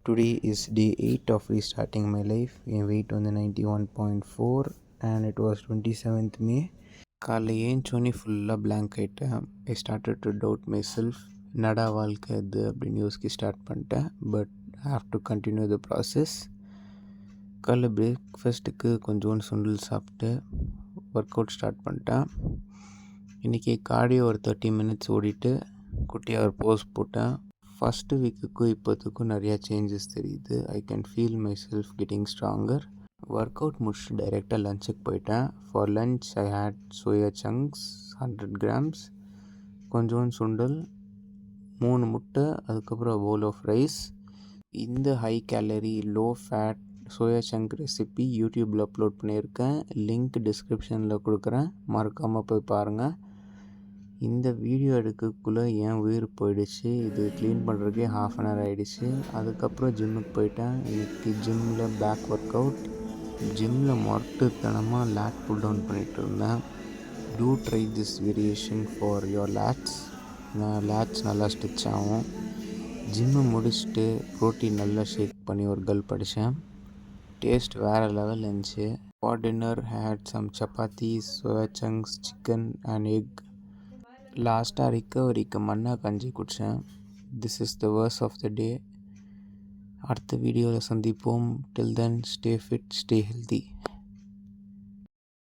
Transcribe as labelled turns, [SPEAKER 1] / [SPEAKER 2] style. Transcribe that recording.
[SPEAKER 1] Today is day 8 of restarting my life. N weight வந்து 91.4 and it was 27th May. காலைல ஏஞ்சோன்னே ஃபுல்லாக blank ஆகிட்டேன். I started to doubt my self. என்னடா வாழ்க்கை இது அப்படின்னு யோசிக்க ஸ்டார்ட் பண்ணிட்டேன். But I have to continue the process. காலைல பிரேக்ஃபாஸ்ட்டுக்கு கொஞ்சோண்டு சுண்டல் சாப்பிட்டு ஒர்க் அவுட் ஸ்டார்ட் பண்ணிட்டேன். இன்றைக்கி கார்டியோ ஒரு 30 minutes ஓடிட்டு குட்டியாக ஒரு போஸ் போட்டேன். ஃபஸ்ட்டு வீக்குக்கும் இப்போத்துக்கும் நிறையா சேஞ்சஸ் தெரியுது. I can feel myself getting stronger. Work out முடிச்சுட்டு டைரெக்டாக லஞ்சுக்கு போயிட்டேன். For lunch I had soya chunks 100 grams, கொஞ்சோண்டு சுண்டல், 3 முட்டை, அதுக்கப்புறம் பவுல் ஆஃப் ரைஸ். இந்த high calorie low fat soya chunk recipe யூடியூப்பில் அப்லோட் பண்ணியிருக்கேன். லிங்க் டிஸ்கிரிப்ஷனில் கொடுக்குறேன், மறக்காமல் போய் பாருங்கள். இந்த வீடியோ எடுக்கக்குள்ளே என் உயிர் போயிடுச்சு. இது க்ளீன் பண்ணுறதுக்கே ½ ஆகிடுச்சு. அதுக்கப்புறம் ஜிம்முக்கு போயிட்டேன். இன்றைக்கி ஜிம்மில் பேக் ஒர்க் அவுட். ஜிம்மில் மொரட்டுத்தனமாக லேட் புல் டவுன் பண்ணிகிட்டு இருந்தேன். To try this variation for your lats. Lats நல்லா ஸ்டிச் ஆகும். ஜிம்மை முடிச்சுட்டு ப்ரோட்டீன் நல்லா ஷேக் பண்ணி ஒரு கல்ப் அடித்தேன். டேஸ்ட் வேறு லெவல் இருந்துச்சு. For dinner had some chapatis, soya chunks, chicken and egg. லாஸ்ட்டாக ரிக்கவரிக்கு மண்ணா கஞ்சி குடித்தேன். This is the worse of the day. அடுத்த வீடியோவில் சந்திப்போம். Till then stay fit, stay healthy.